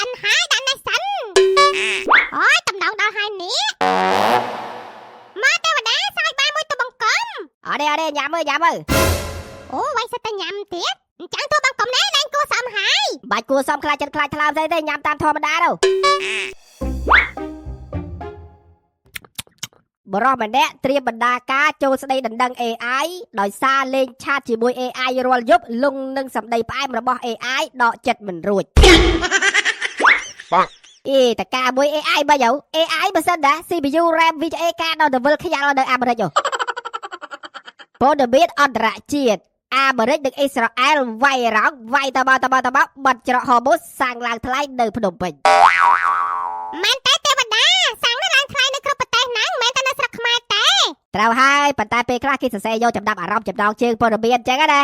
อันหายดันในสันโอ้ยตำนองดาวหายนี้มาเทวดาสายบ้านมวยตัวบังกอมở đây nhảm ơi โอ้ไว้สตยำเตี้ยจังตัวบังกอมแน่แรงกูสามหาย បាច់គួរសមខ្លាចចិត្តខ្លាចថ្លើមស្អីទេញ៉ាំតាមធម្មតាទៅបរោះម្នាក់ត្រៀមបណ្ដាការចូលស្ដីដណ្ដឹង AI ដោយសារលេងឆាតជាមួយ AI រាល់យប់លងនឹងសម្ដីផ្អែមរបស់ AI ដកចិត្តមិនរួចតកាមួយ AI បាញ់ AI បើសិនណា CPU RAM VGA ការដល់ទៅវិលខ្យាល់នៅអាមេរិកព័ត៌មានអន្តរជាតិអាមេរិកនិងអ៊ីស្រាអែលវាយរ៉ង់វាយតបបាត់ច្រកហូបូសសាំងឡើងថ្លៃនៅភ្នំពេញមែនទេទេវតាសាំងនៅឡើងថ្លៃនៅគ្រប់ប្រទេសហ្នឹងមែនតែនៅស្រុកខ្មែរទេត្រូវហើយប៉ុន្តែពេលខ្លះគេសរសេរយកចំដាប់អារម្មណ៍ចំណងជើងព័ត៌មានអញ្ចឹងណា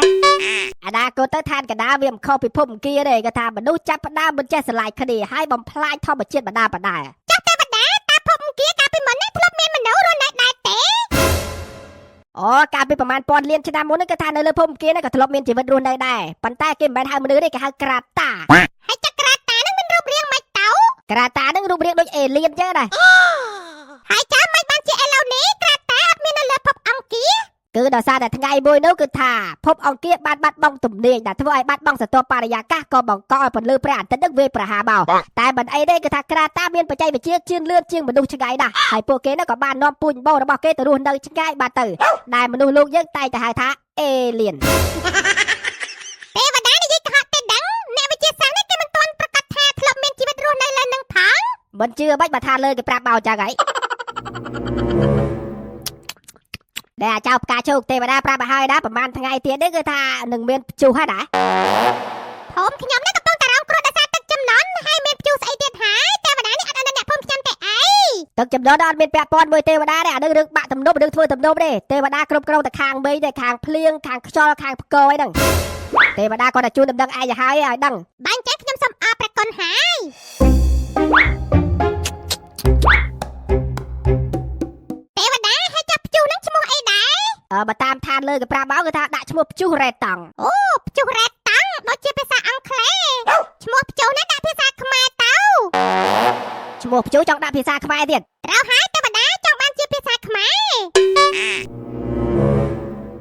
អាដាគូទៅឋានកណ្ដាលវាមិនខុសពីភពអង្គារទេគេថាមនុស្សចាប់ផ្ដើមមិនចេះស្រឡាញ់គ្នាហើយបំផ្លាញធម្មជាតិបណ្ដាចាស់ទេវតាតាភពអង្គារកាលពីមុននេះធ្លាប់មានមនុស្សរស់នៅដែរទេអូកាលពីប្រហែលពាន់លានឆ្នាំមុននេះគេថានៅលើភពអង្គារនេះក៏ធ្លាប់មានជីវិតរស់នៅដែរប៉ុន្តែគេមិនមែនហៅមនុស្សទេគេហៅក្រាតាហើយចក្រាតានឹងមានរូបរាងម៉េចទៅក្រាតានឹងរូបរាងដូចអេលៀនអញ្ចឹងដែរហើយចាំមិនបានជាឥឡូវនេះក្រាតាអត់មាននៅលើភពអង្គារគឺដោយសារតែថ្ងៃមួយនោះគឺថាភពអង្គារបានបាត់បង់ទំនាញដែលធ្វើឲ្យបាត់បង់សន្ទុះបរិយាកាសក៏បង្កឲ្យពន្លឺព្រះអាទិត្យនឹងវាយប្រហារមកតែមិនអីទេគឺថាក្រាតាមានបច្ចេកវិទ្យាជឿនលឿនជាងមនុស្សឆ្ងាយណាស់ហើយពួកគេនោះក៏បាននាំពូជបោរបស់គេទៅរស់នៅឆ្ងាយបាត់ទៅដែលមនុស្សលោកយើងតែងតែហៅថាអេលៀនទេវតានិយាយកុហកទេដឹងអ្នកវិទ្យាសាស្ត្រនេះគេមិនទាន់ប្រកាសថាធ្លាប់មានជីវិតរស់នៅលើនឹងផងមិនជឿបាច់បើថាលើគេប្រាប់មកចឹងហើយដែលអាចៅផ្កាជោគទេវតាប្រាប់ឲ្យហើយណាប្រហែលថ្ងៃទៀតនេះគឺថានឹងមានព្យុះហើយណាភូមិខ្ញុំនេះកំពុងតែរងគ្រោះដោយសារទឹកជំនន់ហើយមានព្យុះស្អីទៀតហើយទេវតានេះអត់អនុញ្ញាតភូមិខ្ញុំទេអីទឹកជំនន់អត់មានពាក់ព័ន្ធមួយទេវតាទេអានឹងរឿងបាក់ទំនប់រឿងធ្វើទំនប់ទេទេវតាគ្រប់គ្រងតែខាងមេឃទេខាងភ្លៀងខាងខ្យល់ខាងផ្គរអីហ្នឹងទេវតាគាត់តែជួនដំណឹងឯងឲ្យហើយឲ្យដឹងបាញ់ចេះខ្ញុំសូមអរព្រះគុណហើយទេវតាហើយចាប់ព្យុះហ្នឹងឈ្មោះអីដែរបើតាមឋានលើគេប្រាប់មកគឺថាដាក់ឈ្មោះព្យុះរ៉េតង់អូព្យុះរ៉េតង់ដូចជាភាសាអង់គ្លេសឈ្មោះព្យុះនេះដាក់ភាសាខ្មែរទៅឈ្មោះព្យុះចង់ដាក់ភាសាខ្មែរទៀតត្រូវហើយទេវតាចង់បានជាភាសាខ្មែរ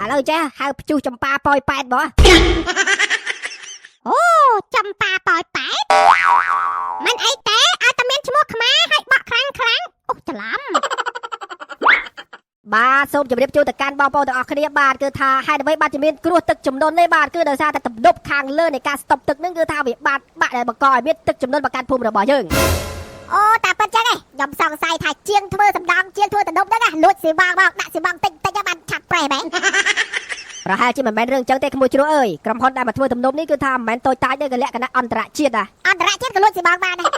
ឥឡូវចេះហៅព្យុះចម្ប៉ាប៉ោយប៉ែតបងអូចម្ប៉ាប៉ោយប៉ែតមិនអីទេឲ្យតែមានឈ្មោះខ្មែរហើយបក់ខ្លាំងអូច្រឡំបាទសូមជម្រាបជូនទៅកាន់បងប្អូនទាំងអស់គ្នាបាទគឺថាហេតុអ្វីបាទជាមានគ្រោះទឹកជំនន់នេះបាទគឺដោយសារតែទំនប់ខាងលើនៃការស្តុបទឹកនឹងគឺថាវាបាក់ដែលបង្កឲ្យមានទឹកជំនន់មកកាន់ភូមិរបស់យើងអូតាពិតចឹងឯងខ្ញុំសង្ស័យថាជាងធ្វើសំដងជាងធ្វើទំនប់ហ្នឹងលួចស៊ីវ៉ាមកដាក់ស៊ីវ៉ាតិចបានឆាប់ប្រេះមែនប្រហែលជាមិនមែនរឿងចឹងទេក្មួយជ្រោះអើយក្រុមហ៊ុនដែលមកធ្វើទំនប់នេះគឺថាមិនមែនតូចតាចទេគឺលក្ខណៈអន្តរជាតិអន្តរជាតិក៏លួចស៊ីវ៉ាបានដែរ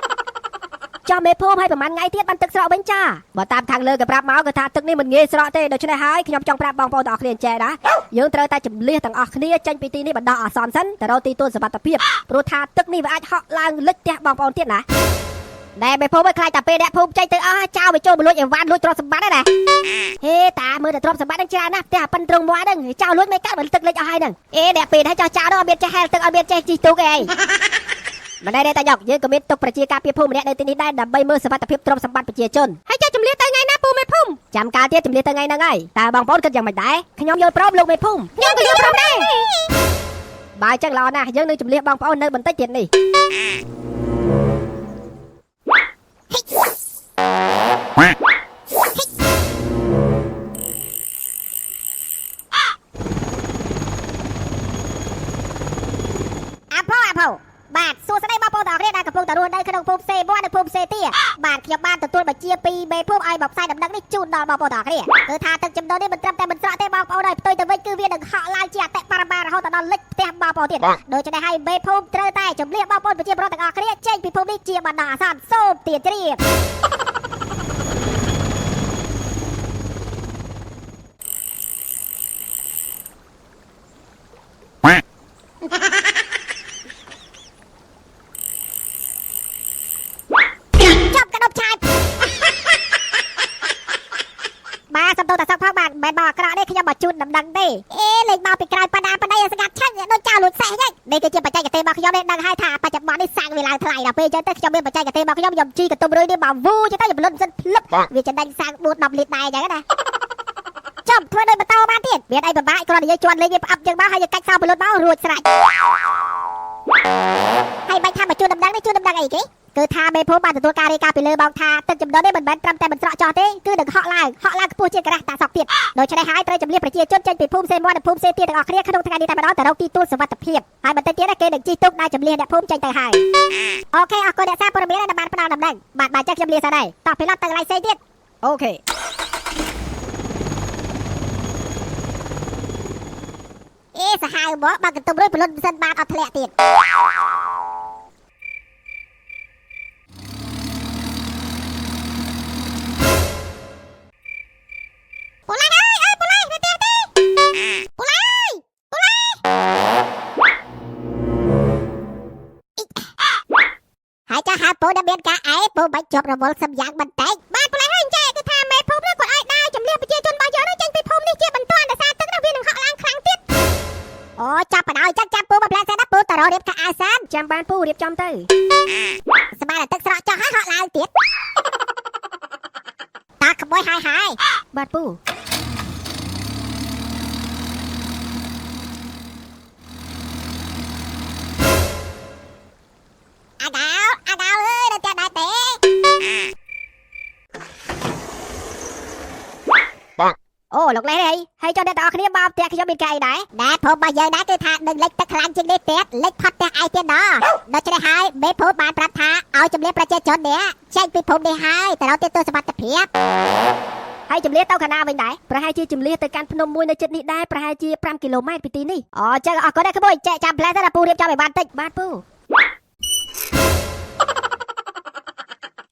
ចាំមេភូមិឲ្យប្រហែលថ្ងៃទៀតបានទឹកស្រកវិញចាបើតាមខាងលើគេប្រាប់មកគឺថាទឹកនេះមិនងាយស្រកទេដូច្នេះហើយខ្ញុំចង់ប្រាប់បងប្អូនទាំងអស់គ្នាចេះណាយើងត្រូវតែចម្លៀសទាំងអស់គ្នាចេញពីទីនេះបណ្ដោះអាសន្នសិនទៅរកទីទួលសុវត្ថិភាពព្រោះថាទឹកនេះវាអាចហក់ឡើងលិចផ្ទះបងប្អូនទៀតណាដែលមេភូមិឲ្យខ្លាចតែពេលអ្នកភូមិចេញទៅអស់ចោលទៅចូលមកលួចអីវ៉ាន់លួចទ្រព្យសម្បត្តិហ្នឹងណាហេតាមើលតែទ្រព្យសម្បត្តិហ្នឹងច្រើនណាស់ផ្ទះប៉ិនត្រង់មួយហ្នឹងចោលលួចមិនកើតបើទឹកលិចអស់ហើយហ្នឹងអ្នកពេលហើយចោលចោលដល់អត់មានចេះហែលទឹកអត់មានចេះជីទូកអីមិនដែរតាយកយើងក៏មានទុកប្រជាការពារភូមិម្នាក់នៅទីនេះដែរដើម្បីមើលសុវត្ថិភាពទ្រព្យសម្បត្តិប្រជាជនហើយចូលជំនះទៅថ្ងៃណាពូមេភូមិចាំកាលទៀតជំនះទៅថ្ងៃហ្នឹងហើយតើបងប្អូនគិតយ៉ាងម៉េចដែរខ្ញុំយល់ព្រមលោកមេភូមិខ្ញុំក៏យល់ព្រមដែរបាទអញ្ចឹងល្អណាស់យើងនឹងជំនះបងប្អូននៅបន្តិចទៀតនេះបាទសួស្តីបងប្អូនទាំងអស់គ្នាដែលកំពុងតែរស់នៅក្នុងភូមិសេ1និងភូមិសេ2បាទខ្ញុំបានទទួលបញ្ជាពីមេភូមិឲ្យមកផ្សាយដំណឹងនេះជូនដល់បងប្អូនទាំងអស់គ្នាគឺថាទឹកជំនន់នេះមិនត្រឹមតែមិនស្រកទេបងប្អូនហើយផ្ទុយទៅវិញគឺវានឹងហក់ឡើងជាអតិបរមារហូតដល់លិចផ្ទះបងប្អូនទៀតដូច្នេះហើយមេភូមិត្រូវតែជំនះបងប្អូនប្រជាពលរដ្ឋទាំងអស់គ្នាចេញពីភូមិនេះជាបណ្ដោះអាសន្នសូមទាជ្រាបសំទោសតាសឹកផងបាទមិនមែនបងអាក្រក់ទេខ្ញុំ មកជូនដំណឹងទេអេលេងមកពីក្រៅបណ្ដាបណ្ដៃស្ងាត់ឆឹងដូចចៅលួចសេះហ្នឹងនេះគឺជាបច្ចេកទេសរបស់ខ្ញុំនេះដឹងហើយថាបច្ចុប្បន្ននេះសាំងវាឡើងថ្លៃដល់ពេលអញ្ចឹងទៅខ្ញុំមានបច្ចេកទេសរបស់ខ្ញុំជីកន្ទុំរុយនេះមកវូចឹងទៅខ្ញុំលុនសិនភ្លឹបវាចំណេញសាំង4-10លីត្រដែរអញ្ចឹងណាចាំធ្វើដោយបន្តបានទៀតមានអីពិបាកគ្រាន់តែយើងជន់លេងវាផ្អាប់ចឹងមកហើយយើងកាច់សោពលុតមករួចស្រេចហើយបាច់ថាមកជូនដំណឹងនេះជូនដំណឹងអីគេគឺថាមេភូមិបានទទួលការរាយការណ៍ពីលើបងថាទឹកចំនួននេះមិនមែនត្រឹមតែមិនស្រកចោះទេគឺនឹងហក់ឡើងខ្ពស់ជាងការ៉ាស់តាសក់ទៀតដូច្នេះហើយត្រូវជំរាបប្រជាជនចេញពីភូមិសេមួយនិងភូមិសេទៀតទាំងអស់គ្នាក្នុងថ្ងៃនេះតែម្ដងទៅរកទីទួលសុវត្ថិភាពហើយបន្តិចទៀតគេនឹងជិះទូកដើរជំនះអ្នកភូមិចេញទៅហើយអូខេអរគុណអ្នកសារព័ត៌មានដែលបានផ្ដល់ដំណឹងបាទចេះខ្ញុំលាសិនហើយតោះពីឡប់ទៅកន្លែងផ្សេងទៀតអូខេអេសាហាវមកបើកន្ទុំរុយពលុនសិនបានអត់ធ្លាក់ទៀតពូឡៃអើយពូឡៃនៅផ្ទះទេពូឡៃហើយចាហាពូដែលមានការអែពូបាច់ជាប់រវល់សំយ៉ាងបន្តិចបាទពូឡៃហើយចេះគឺថាមេភូមិនេះគាត់ឲ្យដើរជំនះប្រជាជនរបស់យើងនឹងចេញពីភូមិនេះជាបន្ទាន់ដោយសារទឹកនោះវានឹងហក់ឡើងខ្លាំងទៀតអូចាប់បណ្ដោយចាំពូមកផ្លែសិនណាពូតររៀបកាអាសានចាំបានពូរៀបចំទៅស្មានតែទឹកស្រកចោះហើយហក់ឡើងទៀតតាក្មួយហើយបាទពូអាដាវអើយដល់ផ្ទះដែរទេអូលោកលេហីហើយចុះអ្នកទាំងអស់គ្នាមកផ្ទះខ្ញុំមានការអីដែរភូមិរបស់យើងដែរគឺថានឹងលិចទឹកខ្លាំងជាងនេះទៀតលិចផុតផ្ទះឯទៀតដល់ដូច្នេះហើយមេភូមិបានប្រាប់ថាឲ្យជំរាបប្រជាជននេះចេញពីភូមិនេះហើយទៅរកទីទួលសុវត្ថិភាពហើយជំរាបទៅខាងណាវិញដែរប្រហែលជាជំរាបទៅកាន់ភ្នំមួយនៅជិតនេះដែរប្រហែលជា5គីឡូម៉ែត្រពីទីនេះអូចឹងអរគុណដែរក្មួយចែកចាំផ្លែទៅដល់ពូរៀបចំឲ្យបានតិចបាទពូ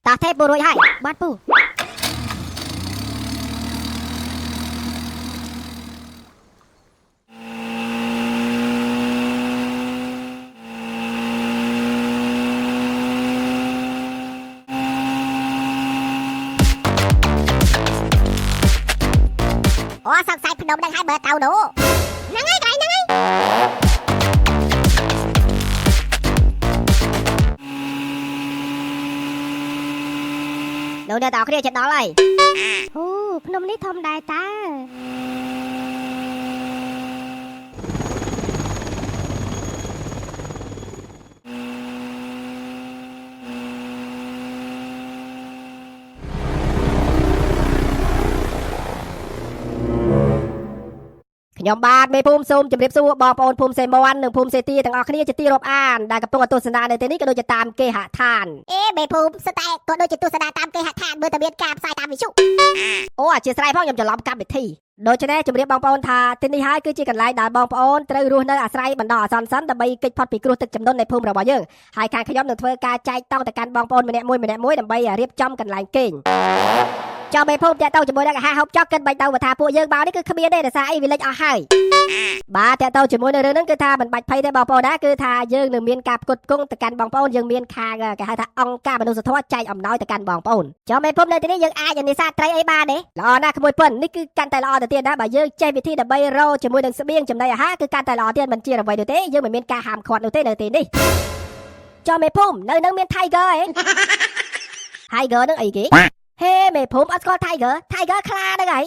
តោះទេពូរួចហើយបាទពូអូសង្ស័យភ្នំនឹងឲ្យមើលទៅនោះហ្នឹងហើយកន្លែងហ្នឹងហើយនៅអ្នកទាំងអស់គ្នាចិត្តដល់ហើយអូភ្នំនេះធំដែរតាខ្ញុំបាទមេភូមិសូមជម្រាបសួរបងប្អូនភូមិសេម័ននិងភូមិសេទីទាំងអស់គ្នាជាទីរាប់អានដែលកំពុងទស្សនានៅទីនេះក៏ដូចជាតាមគេហដ្ឋានអេមេភូមិស្តែក៏ដូចជាទស្សនាតាមគេហដ្ឋានមើលតែមានការផ្សាយតាមវិទ្យុអូអធិស្ឋានផងខ្ញុំច្រឡំកម្មវិធីដូច្នេះជម្រាបបងប្អូនថាទីនេះហើយគឺជាកន្លែងដែលបងប្អូនត្រូវរស់នៅអាស្រ័យបណ្ដោះអាសន្នសិនដើម្បីគេចផុតពីគ្រោះទឹកជំនន់នៃភូមិរបស់យើងហើយខាងខ្ញុំនឹងធ្វើការចែកតង់ទៅកាន់បងប្អូនម្នាក់មួយដើម្បីរៀបចំកន្លែងគេងចាំមេភូមិតាក់ទងជាមួយនឹងអាហារហូបចុកគិតបាច់ទៅថាពួកយើងមកនេះគឺគ្មានទេដោយសារអីវាលេចអស់ហើយបាទតាក់ទងជាមួយនឹងរឿងហ្នឹងគឺថាមិនបាច់ភ័យទេបងប្អូនណាគឺថាយើងនឹងមានការផ្គត់ផ្គង់ទៅកាន់បងប្អូនយើងមានខាងគេហៅថាអង្គការមនុស្សធម៌ចែកអំណោយទៅកាន់បងប្អូនចាំមេភូមិនៅទីនេះយើងអាចនេសាទត្រីអីបានទេល្អណាស់ក្មួយប៉ុននេះគឺកាន់តែល្អទៅទៀតណាបើយើងចេះវិធីដើម្បីរកជាមួយនឹងស្បៀងចំណីអាហារគឺកាន់តែល្អទៀតមិនជាអ្វីនោះទេយើងមិនមានការហាមឃាត់នោះទេនៅទីនេះចាំមេភូមិនៅនឹងមាន Tiger ហ៎ Tiger នឹងអីគេហេមេភូមិអត់ស្គាល់ Tiger ខ្លាហ្នឹងហើយ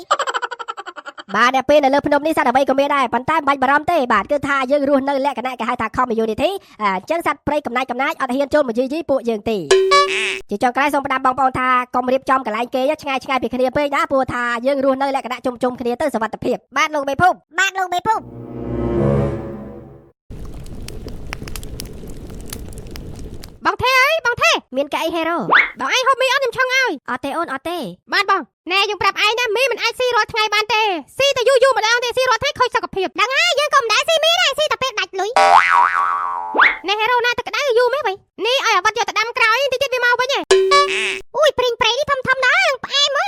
បាទតែពេលនៅលើភ្នំនេះសត្វអ្វីក៏មានដែរប៉ុន្តែមិនបាច់បារម្ភទេបាទគឺថាយើងរស់នៅលក្ខណៈគេហៅថា community អញ្ចឹងសត្វព្រៃកំណាចអត់ហ៊ានចូលមកយីពួកយើងទេជាចុងក្រោយសូមផ្ដាំបងប្អូនថាកុំរៀបចំកន្លែងគេឆ្ងាយពីគ្នាពេកណាព្រោះថាយើងរស់នៅលក្ខណៈជុំគ្នាទៅសុវត្ថិភាពបាទលោកមេភូមិបងទេអើយបងទេមានកៅអីហេរ៉ូបងឯងហូបមីអត់ខ្ញុំឆឹងឲ្យអត់ទេអូនអត់ទេបាទបងណែយើងប្រាប់ឯងណាមីមិនអាចស៊ីរាល់ថ្ងៃបានទេស៊ីតែយូរម្ដងទេស៊ីរាល់ថ្ងៃខូចសុខភាពដឹងហើយយើងក៏មិនដែរស៊ីមីដែរស៊ីតែពេលដាច់លុយណែហេរ៉ូណាទឹកក្តៅយូរមែនវិញនេះឲ្យអាវ៉ាត់យកទៅដាំក្រោយតិចទៀតវាមកវិញហ៎អូយព្រីងនេះធំដែរផ្អែមហ៎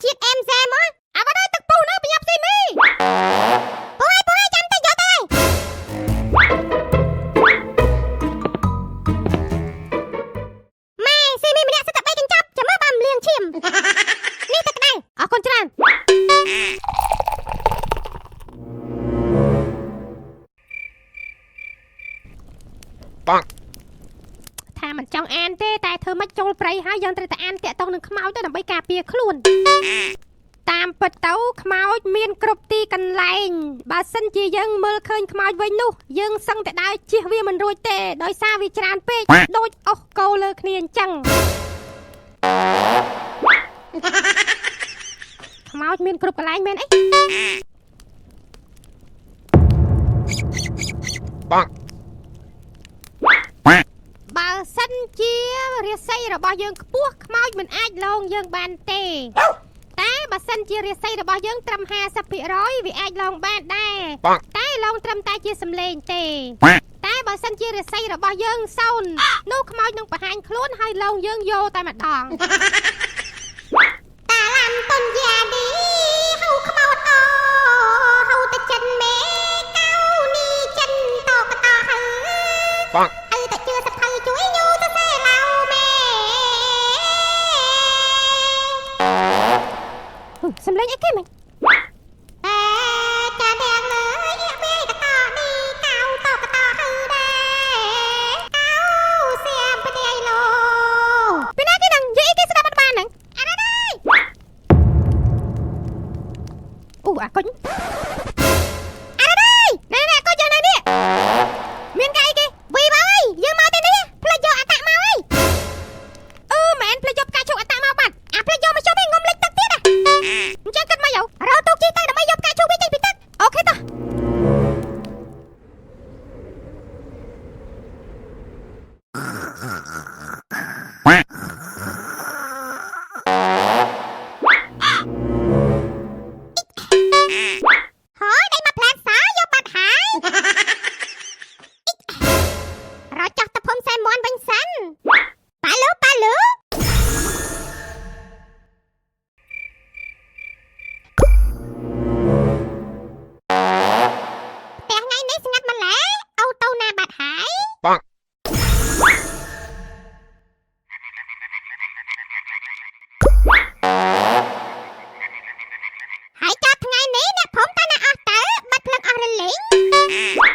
ជាតិអែមសែមហ៎អាវ៉ាត់ឲ្យទឹកពុះនៅប្រញាប់ស៊ីមីពូឲ្យចាំតិចយកទៅម៉ែស៊ីមីម្នាក់សិតតែ3កញ្ចប់ចាំមើលបើមលៀងឈាមនេះទឹកក្តៅអរគុណច្រើន ថាមិនចង់អានទេតែធ្វើមិនចូលព្រៃហើយយើងត្រូវតែអានតាក់ទងនឹងខ្មោចទៅដើម្បីការពារខ្លួនតាមពិតទៅខ្មោចមានគ្រប់ទីកន្លែងបើសិនជាយើងមើលឃើញខ្មោចវិញនោះយើងសឹងតែដើរជៀសវាមិនរួចទេដោយសារវាច្រើនពេកដូចអុសកោលើគ្នាអញ្ចឹងខ្មោចមានគ្រប់កន្លែងមែនអីបើសិនជារាសីរបស់យើងខ្ពស់ខ្មោចមិនអាចលងយើងបានទេតែបើសិនជារាសីរបស់យើងត្រឹម 50% វាអាចលងបានដែរតែលងត្រឹមតែជាសម្លេងទេតែបើសិនជារាសីរបស់យើង0នោះខ្មោចនឹងបង្ហាញខ្លួនហើយលងយើងយកតែម្ដងតាឡាំតុនយ៉ាឌីហៅខ្មោចអូហៅតែចិនមេកៅនេះចិនតកតហឺអើតែជឿសភៅជួយញូទៅសេឡៅមេសម្លេងអីគេមិញចាដងលើមេកតនេះកៅតកតហឺដែរកៅសៀមផ្ទៃលោពីណាគេនឹងនិយាយគេស្ដាប់អត់បានហ្នឹងអរ៉ាយអូអាកុញអរ៉ាយណែណែកុញយ៉ាងណានេះមានកែអីគេវីមកអើយយើងមកទីនេះផ្លេចយកអតមកអើយមែនផ្លេចយកផ្កាឈូកអតមកបាត់អាផ្លេចយកមកជុំឯងងុំលេចទឹកទៀតអញ្ចឹងគិតមកយោរត់ទូកជីទៅដើម្បីយកផ្កាឈូកវាចេញពីទឹកអូខេតោះហើយចាប់ថ្ងៃនេះអ្នកភូមិតាណាអស់ទៅបាត់ភ្លឹងអស់រលីង